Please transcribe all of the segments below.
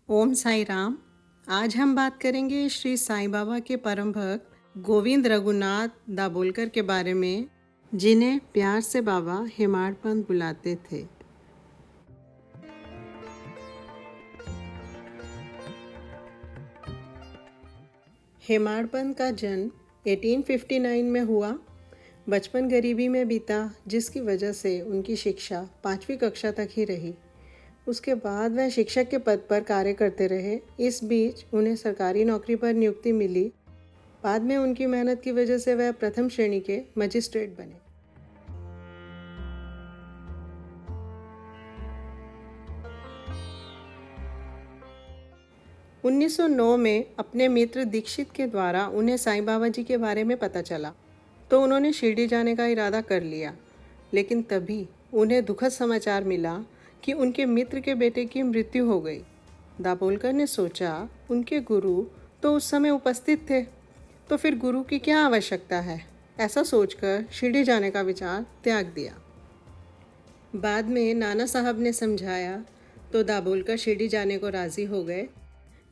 ओम साई राम। आज हम बात करेंगे श्री साईं बाबा के परम भक्त गोविंद रघुनाथ दाभोलकर के बारे में, जिन्हें प्यार से बाबा हेमाड पंत बुलाते थे। हेमाड पंत का जन्म 1859 में हुआ। बचपन गरीबी में बीता, जिसकी वजह से उनकी शिक्षा 5वीं कक्षा तक ही रही। उसके बाद वह शिक्षक के पद पर कार्य करते रहे। इस बीच उन्हें सरकारी नौकरी पर नियुक्ति मिली। बाद में उनकी मेहनत की वजह से वह प्रथम श्रेणी के मजिस्ट्रेट बने। उन्नीस सौ 9 में अपने मित्र दीक्षित के द्वारा उन्हें साईं बाबा जी के बारे में पता चला, तो उन्होंने शिरडी जाने का इरादा कर लिया। लेकिन तभी उन्हें दुखद समाचार मिला कि उनके मित्र के बेटे की मृत्यु हो गई। दाभोलकर ने सोचा, उनके गुरु तो उस समय उपस्थित थे, तो फिर गुरु की क्या आवश्यकता है। ऐसा सोचकर शिरडी जाने का विचार त्याग दिया। बाद में नाना साहब ने समझाया तो दाभोलकर शिरडी जाने को राज़ी हो गए।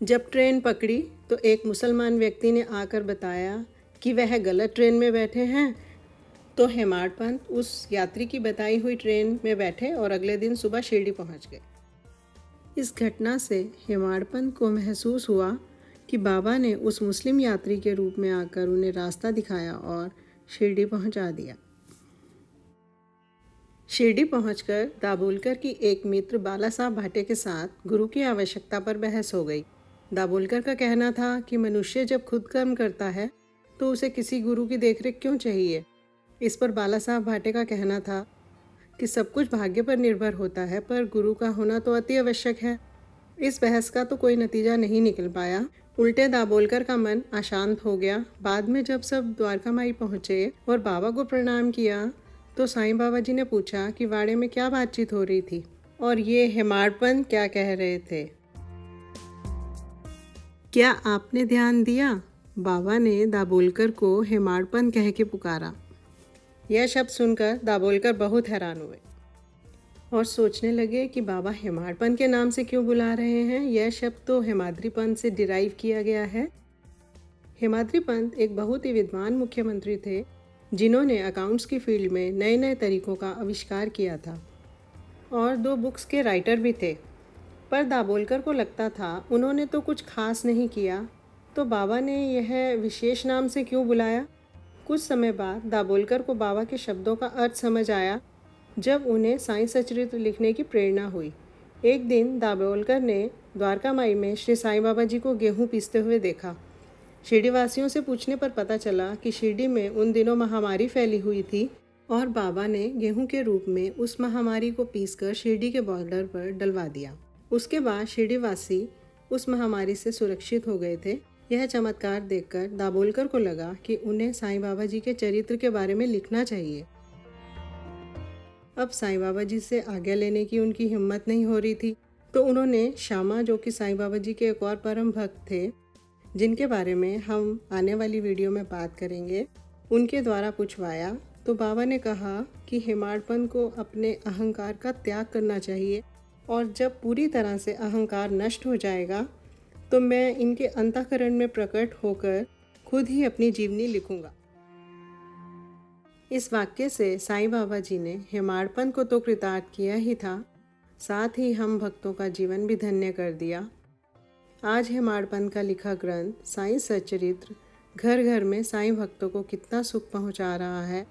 जब ट्रेन पकड़ी तो एक मुसलमान व्यक्ति ने आकर बताया कि वह गलत ट्रेन में बैठे हैं। तो हेमाड पंत उस यात्री की बताई हुई ट्रेन में बैठे और अगले दिन सुबह शिरडी पहुंच गए। इस घटना से हेमाड पंत को महसूस हुआ कि बाबा ने उस मुस्लिम यात्री के रूप में आकर उन्हें रास्ता दिखाया और शिरडी पहुंचा दिया। शिरडी पहुंचकर दाभोलकर की एक मित्र बाला साहब भाटे के साथ गुरु की आवश्यकता पर बहस हो गई। दाभोलकर का कहना था कि मनुष्य जब खुद कर्म करता है तो उसे किसी गुरु की देखरेख क्यों चाहिए। इस पर बाला साहब भाटे का कहना था कि सब कुछ भाग्य पर निर्भर होता है, पर गुरु का होना तो अति आवश्यक है। इस बहस का तो कोई नतीजा नहीं निकल पाया। उल्टे दाभोलकर का मन अशांत हो गया। बाद में जब सब द्वारका माई पहुँचे और बाबा को प्रणाम किया तो साईं बाबा जी ने पूछा कि वाड़े में क्या बातचीत हो रही थी और ये हेमाड पंत क्या कह रहे थे। क्या आपने ध्यान दिया? बाबा ने दाभोलकर को हेमाड पंत कह के पुकारा। यह शब्द सुनकर दाभोलकर बहुत हैरान हुए और सोचने लगे कि बाबा हेमाड पंत के नाम से क्यों बुला रहे हैं। यह शब्द तो हेमाद्री पंत से डिराइव किया गया है। हेमाद्री पंत एक बहुत ही विद्वान मुख्यमंत्री थे, जिन्होंने अकाउंट्स की फील्ड में नए नए तरीकों का आविष्कार किया था और 2 बुक्स के राइटर भी थे। पर दाभोलकर को लगता था उन्होंने तो कुछ खास नहीं किया, तो बाबा ने यह विशेष नाम से क्यों बुलाया। कुछ समय बाद दाभोलकर को बाबा के शब्दों का अर्थ समझ आया, जब उन्हें साईं सचरित्र लिखने की प्रेरणा हुई। एक दिन दाभोलकर ने द्वारका माई में श्री साईं बाबा जी को गेहूँ पीसते हुए देखा। शिरडी वासियों से पूछने पर पता चला कि शिरडी में उन दिनों महामारी फैली हुई थी और बाबा ने गेहूं के रूप में उस महामारी को पीसकर शिरडी के बॉर्डर पर डलवा दिया। उसके बाद शिरडी वासी उस महामारी से सुरक्षित हो गए थे। यह चमत्कार देखकर दाभोलकर को लगा कि उन्हें साईं बाबा जी के चरित्र के बारे में लिखना चाहिए। अब साईं बाबा जी से आज्ञा लेने की उनकी हिम्मत नहीं हो रही थी, तो उन्होंने श्यामा, जो कि साईं बाबा जी के एक और परम भक्त थे, जिनके बारे में हम आने वाली वीडियो में बात करेंगे, उनके द्वारा पूछवाया। तो बाबा ने कहा कि हेमाड पंत को अपने अहंकार का त्याग करना चाहिए और जब पूरी तरह से अहंकार नष्ट हो जाएगा तो मैं इनके अंतःकरण में प्रकट होकर खुद ही अपनी जीवनी लिखूंगा। इस वाक्य से साईं बाबा जी ने हेमाड पंत को तो कृतार्थ किया ही था, साथ ही हम भक्तों का जीवन भी धन्य कर दिया। आज हेमाड पंत का लिखा ग्रंथ साईं सच्चरित्र घर घर में साईं भक्तों को कितना सुख पहुंचा रहा है।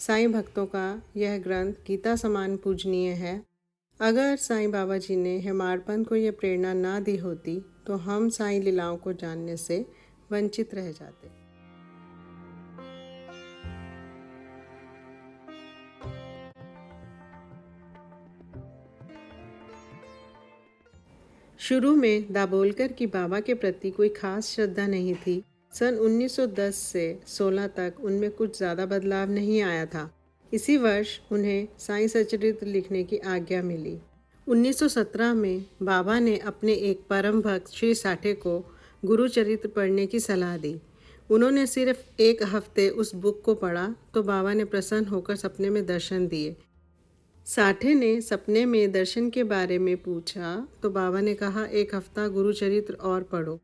साईं भक्तों का यह ग्रंथ गीता समान पूजनीय है। अगर साईं बाबा जी ने हेमाड पंत को यह प्रेरणा ना दी होती तो हम साईं लीलाओं को जानने से वंचित रह जाते। शुरू में दाभोलकर की बाबा के प्रति कोई खास श्रद्धा नहीं थी। सन 1910 से 16 तक उनमें कुछ ज़्यादा बदलाव नहीं आया था। इसी वर्ष उन्हें साईं सचरित्र लिखने की आज्ञा मिली। 1917 में बाबा ने अपने एक परम भक्त श्री साठे को गुरु चरित्र पढ़ने की सलाह दी। उन्होंने सिर्फ 1 हफ्ते उस बुक को पढ़ा तो बाबा ने प्रसन्न होकर सपने में दर्शन दिए। साठे ने सपने में दर्शन के बारे में पूछा तो बाबा ने कहा, 1 हफ्ता गुरु चरित्र और पढ़ो।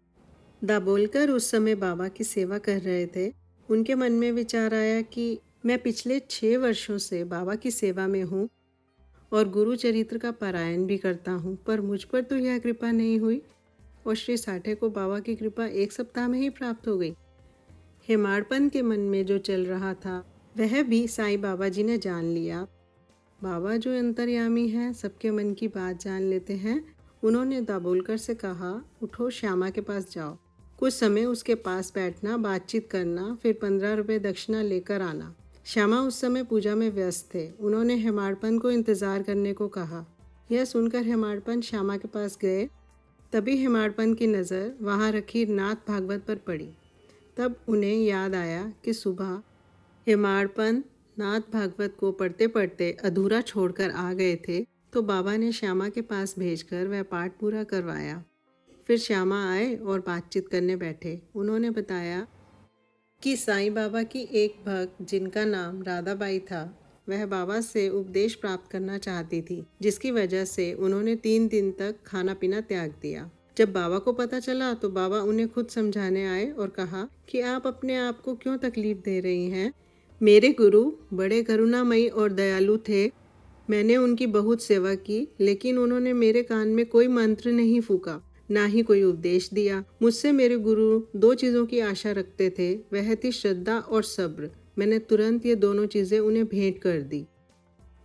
दाभोलकर उस समय बाबा की सेवा कर रहे थे। उनके मन में विचार आया कि मैं पिछले 6 वर्षों से बाबा की सेवा में हूँ और गुरु चरित्र का पारायण भी करता हूँ, पर मुझ पर तो यह कृपा नहीं हुई। और श्री साठे को बाबा की कृपा 1 सप्ताह में ही प्राप्त हो गई। हेमाड़पन के मन में जो चल रहा था वह भी साईं बाबा जी ने जान लिया। बाबा जो अंतर्यामी हैं, सबके मन की बात जान लेते हैं। उन्होंने दाभोलकर से कहा, उठो श्यामा के पास जाओ, कुछ समय उसके पास बैठना, बातचीत करना, फिर 15 रुपये दक्षिणा लेकर आना। श्यामा उस समय पूजा में व्यस्त थे। उन्होंने हेमाड़पन को इंतज़ार करने को कहा। यह सुनकर हेमाड़पन श्यामा के पास गए। तभी हेमाड़पन की नज़र वहाँ रखी नाथ भागवत पर पड़ी। तब उन्हें याद आया कि सुबह हेमाड़पन नाथ भागवत को पढ़ते पढ़ते अधूरा छोड़कर आ गए थे, तो बाबा ने श्यामा के पास भेजकर वह पाठ पूरा करवाया। फिर श्यामा आए और बातचीत करने बैठे। उन्होंने बताया कि साईं बाबा की एक भक्त जिनका नाम राधाबाई था, वह बाबा से उपदेश प्राप्त करना चाहती थी, जिसकी वजह से उन्होंने 3 दिन तक खाना पीना त्याग दिया। जब बाबा को पता चला तो बाबा उन्हें खुद समझाने आए और कहा कि आप अपने आप को क्यों तकलीफ दे रही हैं। मेरे गुरु बड़े करुणामयी और दयालु थे। मैंने उनकी बहुत सेवा की, लेकिन उन्होंने मेरे कान में कोई मंत्र नहीं फूका, ना ही कोई उपदेश दिया। मुझसे मेरे गुरु 2 चीज़ों की आशा रखते थे, वह थी श्रद्धा और सब्र। मैंने तुरंत ये दोनों चीज़ें उन्हें भेंट कर दी।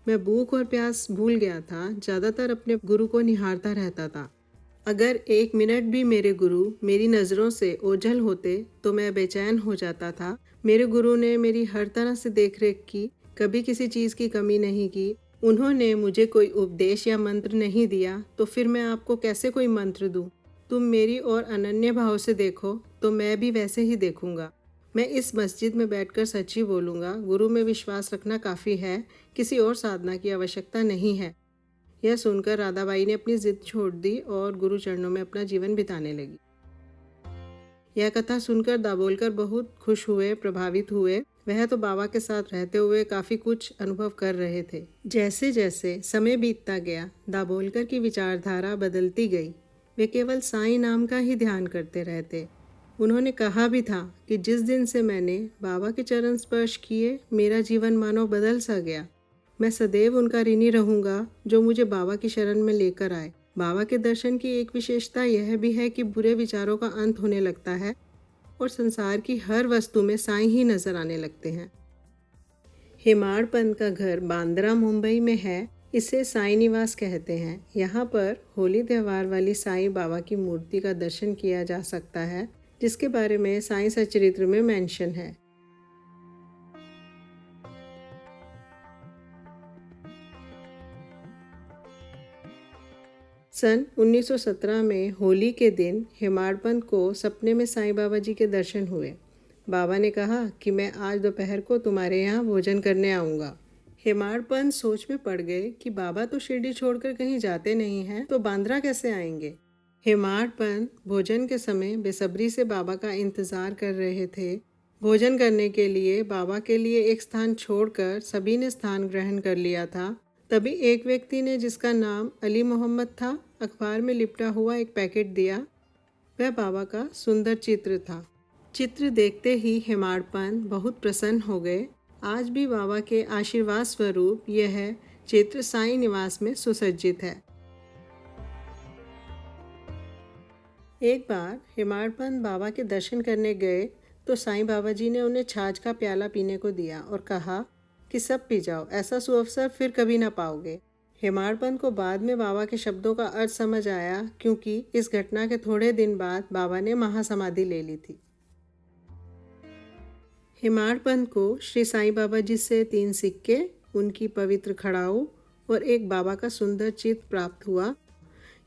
मैं भूख और प्यास भूल गया था, ज़्यादातर अपने गुरु को निहारता रहता था। अगर 1 मिनट भी मेरे गुरु मेरी नज़रों से ओझल होते तो मैं बेचैन हो जाता था। मेरे गुरु ने मेरी हर तरह से देखरेख की, कभी किसी चीज़ की कमी नहीं की। उन्होंने मुझे कोई उपदेश या मंत्र नहीं दिया, तो फिर मैं आपको कैसे कोई मंत्र दूं? तुम मेरी ओर अनन्य भाव से देखो तो मैं भी वैसे ही देखूंगा। मैं इस मस्जिद में बैठकर सच ही बोलूँगा। गुरु में विश्वास रखना काफ़ी है, किसी और साधना की आवश्यकता नहीं है। यह सुनकर राधाबाई ने अपनी जिद छोड़ दी और गुरु चरणों में अपना जीवन बिताने लगी। यह कथा सुनकर दाभोलकर बहुत खुश हुए, प्रभावित हुए। वह तो बाबा के साथ रहते हुए काफ़ी कुछ अनुभव कर रहे थे। जैसे जैसे समय बीतता गया, दाभोलकर की विचारधारा बदलती गई। वे केवल साईं नाम का ही ध्यान करते रहते। उन्होंने कहा भी था कि जिस दिन से मैंने बाबा के चरण स्पर्श किए, मेरा जीवन मानो बदल सा गया। मैं सदैव उनका ऋणी रहूंगा जो मुझे बाबा की शरण में लेकर आए। बाबा के दर्शन की एक विशेषता यह भी है कि बुरे विचारों का अंत होने लगता है और संसार की हर वस्तु में साईं ही नजर आने लगते हैं। हेमाड़पन का घर बांद्रा, मुंबई में है। इसे साईं निवास कहते हैं। यहाँ पर होली त्यौहार वाली साईं बाबा की मूर्ति का दर्शन किया जा सकता है, जिसके बारे में साईं सचरित्र में मेंशन है। सन 1917 में होली के दिन हेमाड़पन को सपने में साईं बाबा जी के दर्शन हुए। बाबा ने कहा कि मैं आज दोपहर को तुम्हारे यहाँ भोजन करने आऊँगा। हेमाड़पन सोच में पड़ गए कि बाबा तो शिरडी छोड़कर कहीं जाते नहीं हैं, तो बांद्रा कैसे आएंगे। हेमाड़पन भोजन के समय बेसब्री से बाबा का इंतज़ार कर रहे थे। भोजन करने के लिए बाबा के लिए एक स्थान छोड़कर सभी ने स्थान ग्रहण कर लिया था। तभी एक व्यक्ति ने, जिसका नाम अली मोहम्मद था, अखबार में लिपटा हुआ एक पैकेट दिया। वह बाबा का सुंदर चित्र था। चित्र देखते ही हेमाड़पन बहुत प्रसन्न हो गए। आज भी बाबा के आशीर्वाद स्वरूप यह चित्र साईं निवास में सुसज्जित है। एक बार हेमाड़पन बाबा के दर्शन करने गए तो साईं बाबा जी ने उन्हें छाछ का प्याला पीने को दिया और कहा कि सब पी जाओ, ऐसा सुअवसर फिर कभी ना पाओगे। हेमाड़पन को बाद में बाबा के शब्दों का अर्थ समझ आया, क्योंकि इस घटना के थोड़े दिन बाद बाबा ने महासमाधि ले ली थी। हेमाड़पन को श्री साईं बाबा जी से 3 सिक्के, उनकी पवित्र खड़ाऊ और एक बाबा का सुंदर चित्र प्राप्त हुआ।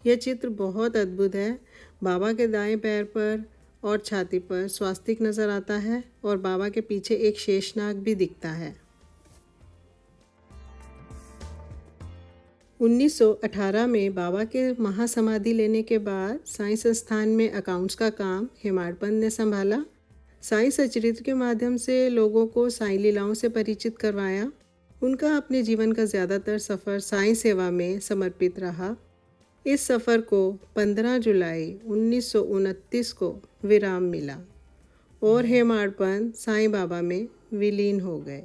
यह चित्र बहुत अद्भुत है। बाबा के दाएं पैर पर और छाती पर स्वास्तिक नजर आता है और बाबा के पीछे एक शेषनाग भी दिखता है। 1918 में बाबा के महासमाधि लेने के बाद साईं संस्थान में अकाउंट्स का काम हेमाड़पन ने संभाला। साईं सचरित्र के माध्यम से लोगों को साईं लीलाओं से परिचित करवाया। उनका अपने जीवन का ज़्यादातर सफ़र साईं सेवा में समर्पित रहा। इस सफ़र को 15 जुलाई 1929 को विराम मिला और हेमाड़पंत साईं बाबा में विलीन हो गए।